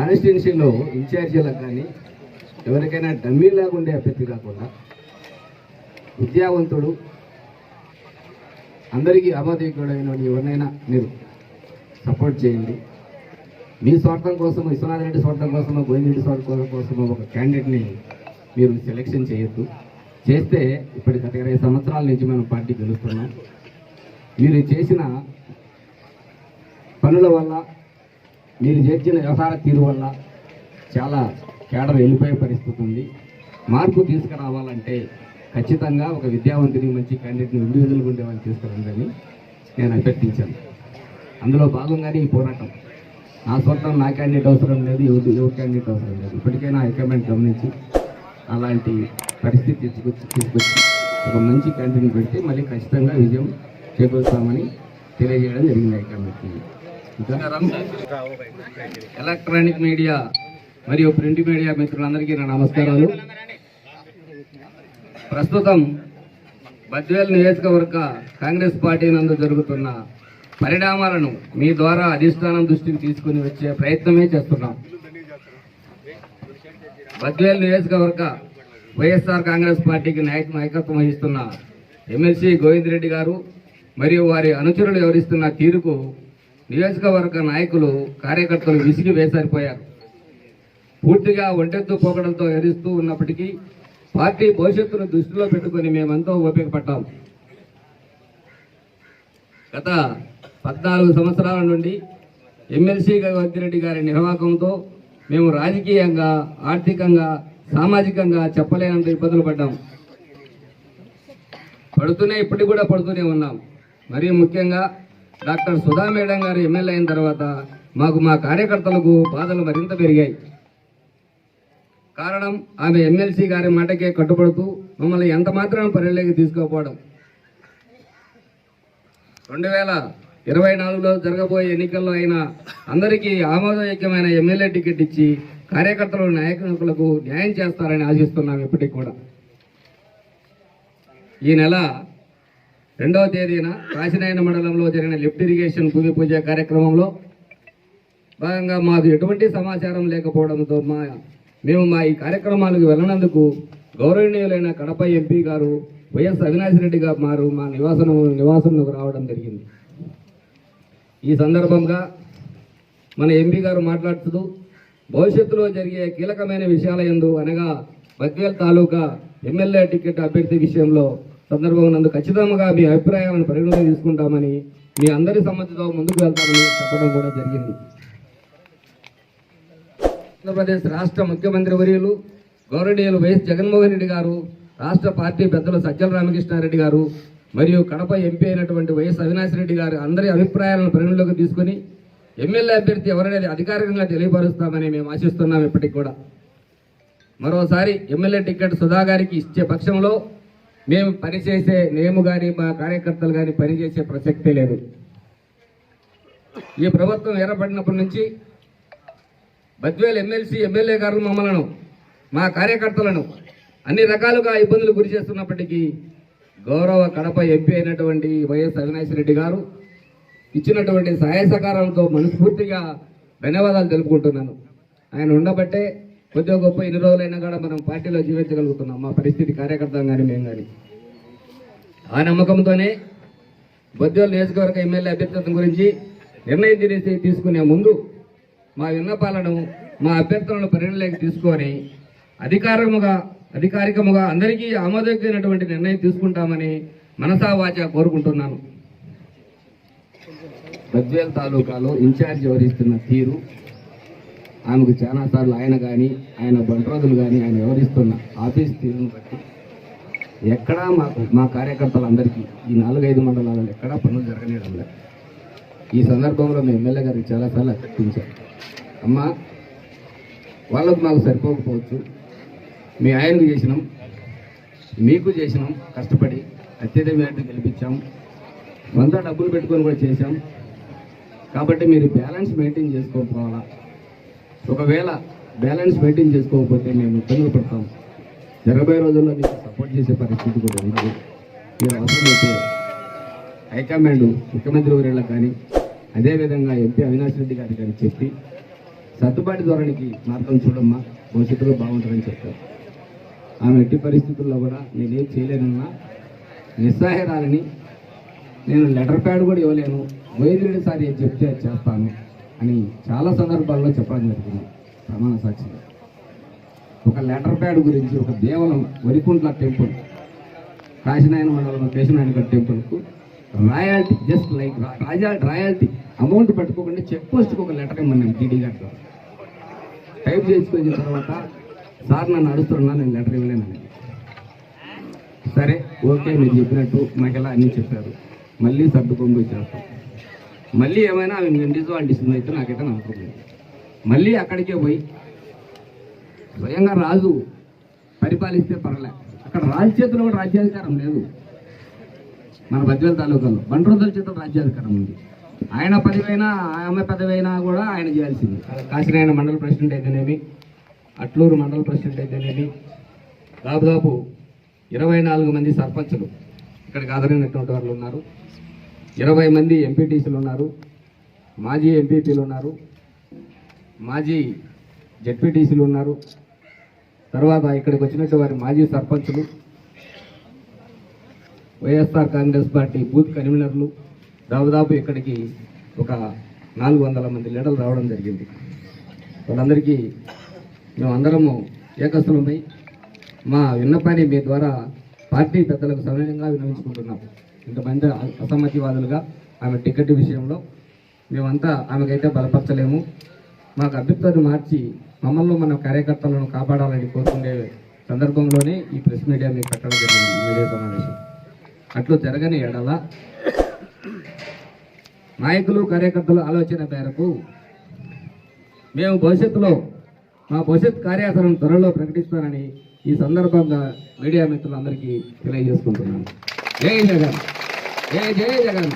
కాన్స్టిట్యున్సీలో ఇన్ఛార్జీలకు కానీ ఎవరికైనా డమ్మీ లాగా ఉండే అభ్యర్థి కాకుండా విద్యావంతుడు అందరికీ ఆమోదయోగ్యుడైన ఎవరినైనా మీరు సపోర్ట్ చేయండి. మీ స్వార్థం కోసం, విశ్వనాథ్ రెడ్డి స్వార్థం కోసమో, గోవిందరెడ్డి స్వార్థం కోసమో ఒక క్యాండిడేట్ని మీరు సెలెక్షన్ చేయొద్దు. చేస్తే ఇప్పటి గత 20 సంవత్సరాల నుంచి మనం పార్టీ గెలుస్తున్నాం. మీరు చేసిన పనుల వల్ల, మీరు చేర్చిన వ్యవహార తీరు వల్ల చాలా కేడర్ వెళ్ళిపోయే పరిస్థితి ఉంది. మార్పు తీసుకురావాలంటే ఖచ్చితంగా ఒక విద్యావంతుని, మంచి క్యాండిడేట్ని ఇండివిజువల్గా ఉండేవాళ్ళు తీసుకురండి నేను అభ్యర్థించాను. అందులో భాగంగానే ఈ పోరాటం. నా స్వార్థం నా క్యాండిడేట్ అవసరం లేదు, ఎవరి క్యాండిడేట్ అవసరం లేదు. ఇప్పటికైనా హైకమాండ్ గమనించి అలాంటి పరిస్థితి తీసుకొచ్చి ఒక మంచి క్యాండిడేట్ని పెడితే మళ్ళీ ఖచ్చితంగా విజయం చేకూరుస్తామని తెలియజేయడం జరిగింది హైకమాండ్కి. ఎలక్ట్రానిక్ మీడియా మరియు ప్రింట్ మీడియా మిత్రులందరికీ నా నమస్కారాలు. ప్రస్తుతం బద్వేల్ నియోజకవర్గ కాంగ్రెస్ పార్టీ నందు జరుగుతున్న పరిణామాలను మీ ద్వారా అధిష్టానం దృష్టికి తీసుకుని వచ్చే ప్రయత్నమే చేస్తున్నాం. బద్వేల్ నియోజకవర్గ వైఎస్ఆర్ కాంగ్రెస్ పార్టీకి నాయకత్వం వహిస్తున్న ఎమ్మెల్సీ గోవిందరెడ్డి గారు మరియు వారి అనుచరులు వివరిస్తున్న తీరుకు నియోజకవర్గ నాయకులు, కార్యకర్తలు విసిగి వేసారిపోయారు. పూర్తిగా ఒంటెత్తు పోకడలతో ఎదురుస్తూ ఉన్నప్పటికీ పార్టీ భవిష్యత్తును దృష్టిలో పెట్టుకుని మేమంతా ఓపిక పట్టాం. గత 14 సంవత్సరాల నుండి ఎమ్మెల్సీ గోవిందరెడ్డి గారి నిర్వాహకంతో మేము రాజకీయంగా, ఆర్థికంగా, సామాజికంగా చెప్పలేనంత ఇబ్బందులు పడ్డాం. ఇప్పటికి కూడా పడుతూనే ఉన్నాం. మరీ ముఖ్యంగా డాక్టర్ సుధా మేడం గారు ఎమ్మెల్యే అయిన తర్వాత మా కార్యకర్తలకు బాధలు మరింత పెరిగాయి. కారణం ఆమె ఎమ్మెల్సీ గారి మాటకే కట్టుబడుతూ మమ్మల్ని ఎంత మాత్రం పరిగణలోకి తీసుకోకపోవడం. 2024లో జరగబోయే ఎన్నికల్లో అయినా అందరికీ ఆమోదయోగ్యమైన ఎమ్మెల్యే టికెట్ ఇచ్చి కార్యకర్తలు, నాయకులకు న్యాయం చేస్తారని ఆశిస్తున్నాం. ఇప్పటికి కూడా ఈ నెల 2వ తేదీన కాశీనాయన మండలంలో జరిగిన లిఫ్ట్ ఇరిగేషన్ భూమి పూజ కార్యక్రమంలో భాగంగా మాకు ఎటువంటి సమాచారం లేకపోవడంతో మేము ఈ కార్యక్రమాలకు వెళ్ళినందుకు గౌరవనీయులైన కడప ఎంపీ గారు వైఎస్ అవినాష్ రెడ్డి గారు మా నివాసంలోకి రావడం జరిగింది. ఈ సందర్భంగా మన ఎంపీ గారు మాట్లాడుతూ భవిష్యత్తులో జరిగే కీలకమైన విషయాల యందు, అనగా బద్వేల్ తాలూకా ఎమ్మెల్యే టికెట్ అభ్యర్థి విషయంలో సందర్భంలో ఖచ్చితంగా మీ అభిప్రాయాలను పరిగణలోకి తీసుకుంటామని, మీ అందరి సమ్మతితో ముందుకు వెళ్తామని చెప్పడం కూడా జరిగింది. ఆంధ్రప్రదేశ్ రాష్ట్ర ముఖ్యమంత్రి వర్యులు గౌరవనీయులు వైఎస్ జగన్మోహన్ రెడ్డి గారు, రాష్ట్ర పార్టీ పెద్దలు సజ్జల రామకృష్ణారెడ్డి గారు మరియు కడప ఎంపీ అయినటువంటి వైఎస్ అవినాష్ రెడ్డి గారు అందరి అభిప్రాయాలను పరిగణలోకి తీసుకుని ఎమ్మెల్యే అభ్యర్థి ఎవరనేది అధికారికంగా తెలియపరుస్తామని మేము ఆశిస్తున్నాం. ఇప్పటికి కూడా మరోసారి ఎమ్మెల్యే టికెట్ సుధా గారికి ఇచ్చే పక్షంలో మేము కానీ మా కార్యకర్తలు కానీ పనిచేసే ప్రసక్తే లేదు. ఈ ప్రభుత్వం ఏర్పడినప్పటి నుంచి బద్వేల్ ఎమ్మెల్యే గారు మమ్మలను, మా కార్యకర్తలను అన్ని రకాలుగా ఇబ్బందులు గురి చేస్తున్నప్పటికీ గౌరవ కడప ఎంపీ అయినటువంటి వైఎస్ అవినాష్ రెడ్డి గారు ఇచ్చినటువంటి సహాయ సహకారాలతో మనస్ఫూర్తిగా ధన్యవాదాలు తెలుపుకుంటున్నాను. ఆయన ఉండబట్టే కొద్దిగా గొప్ప ఇన్ని రోజులైనా కూడా మనం పార్టీలో జీవించగలుగుతున్నాం. మా పరిస్థితి కార్యకర్తలు కానీ మేము కానీ ఆ నమ్మకంతోనే బద్వేల్ నియోజకవర్గ ఎమ్మెల్యే అభ్యర్థిత్వం గురించి నిర్ణయం తీసుకునే ముందు మా విన్నపాలను, మా అభ్యర్థులను పరిగణలోకి తీసుకొని అధికారికముగా అందరికీ ఆమోదయోగ్యమైనటువంటి నిర్ణయం తీసుకుంటామని మనసా వాచా కోరుకుంటున్నాను. బద్వేల్ తాలూకాలో ఇన్ఛార్జ్ వ్యవహరిస్తున్న తీరు, ఆమెకు చాలాసార్లు ఆయన కానీ, ఆయన బంట్రోజులు కానీ ఆయన వ్యవహరిస్తున్న ఆఫీస్ తీరును బట్టి ఎక్కడా మా కార్యకర్తలందరికీ ఈ 4-5 మండలాలలో ఎక్కడా పనులు జరగనేయడం లేదు. ఈ సందర్భంలో మేము ఎమ్మెల్యే గారికి చాలాసార్లు అర్థించాం. అమ్మా, వాళ్ళకు మాకు సరిపోకపోవచ్చు, మీ ఆయనకు చేసినాం, మీకు చేసినాం, కష్టపడి అత్యధిక మేరకు గెలిపించాం, కొంత డబ్బులు పెట్టుకొని కూడా చేశాం. కాబట్టి మీరు బ్యాలెన్స్ మెయింటైన్ చేసుకోకపోవాలా. ఒకవేళ బ్యాలెన్స్ మెయింటైన్ చేసుకోకపోతే మేము ఇబ్బందులు పడతాం. జరగబోయే రోజుల్లో మీకు సపోర్ట్ చేసే పరిస్థితి కూడా ఉండదు. మీరు అవసరమైతే హైకమాండ్ ముఖ్యమంత్రి వర్యులకు కానీ, అదేవిధంగా ఎంపీ అవినాష్ రెడ్డి గారికి కానీ చెప్పి సర్దుబాటు ధోరణికి మార్గం చూడమ్మా, భవిష్యత్తులో బాగుంటుందని చెప్తారు. ఆమె ఎట్టి పరిస్థితుల్లో కూడా నేనేం చేయలేనన్నా నిస్సహాయరాలని, నేను లెటర్ ప్యాడ్ కూడా ఇవ్వలేను, వైద్యుడి సారి ఏం చెప్తే అది చేస్తాను అని చాలా సందర్భాల్లో చెప్పడం జరిగింది ప్రమాణ సాక్షిగా. ఒక లెటర్ ప్యాడ్ గురించి ఒక దేవలం వరికుంట్ల టెంపుల్, కాశీనాయన మండలం కేశనాయన టెంపుల్కు royalty, just like royalty amount పట్టుకోకుండా చెక్ పోస్ట్కి ఒక లెటర్ ఇమ్మన్నాను టీడీ గారితో. టైప్ చేసుకొచ్చిన తర్వాత సార్ నన్ను అడుస్తున్నా, నేను లెటర్ ఇవ్వలేనని. సరే ఓకే, మీరు చెప్పినట్టు మహిళ అన్నీ చెప్పారు, మళ్ళీ సర్దుకొని పోయి చేస్తాం. మళ్ళీ ఏమైనా ఆమె ఇండివిజువల్ డిసిజన్ అయితే నాకైతే నమ్మకం లేదు. మళ్ళీ అక్కడికే పోయి స్వయంగా రాజు పరిపాలిస్తే పర్లే, అక్కడ రాజు చేతిలో కూడా రాజ్యాధికారం లేదు. మన బద్వేల్ తాలూకాలో బండ్రోజుల చేతిలో రాజ్యాధికారం ఉంది. ఆయన పదవైనా ఆమె పదవైనా కూడా ఆయన చేయాల్సింది. కాశీనాయన మండల ప్రెసిడెంట్ అయితేనేమి, అట్లూరు మండల ప్రెసిడెంట్ అయితేనేమి, దాదాపు 24 మంది సర్పంచులు ఇక్కడికి హాజరైనటువంటి వాళ్ళు ఉన్నారు, 20 మంది ఎంపీటీసీలు ఉన్నారు, మాజీ ఎంపీపీలు ఉన్నారు, మాజీ జెడ్పీటీసీలు ఉన్నారు, తర్వాత ఇక్కడికి వచ్చినట్టు వారి మాజీ సర్పంచులు, వైఎస్ఆర్ కాంగ్రెస్ పార్టీ బూత్ కన్వీనర్లు, దాదాపు ఇక్కడికి ఒక 400 మంది లీడర్లు రావడం జరిగింది. వాళ్ళందరికీ మేమందరము ఏకస్థలమై మా విన్నపాన్ని మీ ద్వారా పార్టీ పెద్దలకు సవినయంగా విన్నవించుకుంటున్నాం. ఇంతమంది అసమ్మతివాదులుగా ఆమె టికెట్ విషయంలో మేమంతా ఆమెకైతే బలపరచలేము. మాకు అభ్యర్థులను మార్చి మమ్మల్ని మన కార్యకర్తలను కాపాడాలని కోరుకునే సందర్భంలోనే ఈ ప్రెస్ మీడియా మీకు పెట్టడం జరిగింది, ఈ మీడియా సమావేశం. అట్లు జరగని ఎడల నాయకులు కార్యకర్తల ఆలోచన మేరకు మేము భవిష్యత్తులో మా భవిష్యత్ కార్యాచరణ త్వరలో ప్రకటిస్తానని ఈ సందర్భంగా మీడియా మిత్రులందరికీ తెలియజేసుకుంటున్నాను. జై జగన్, జై జై జగన్.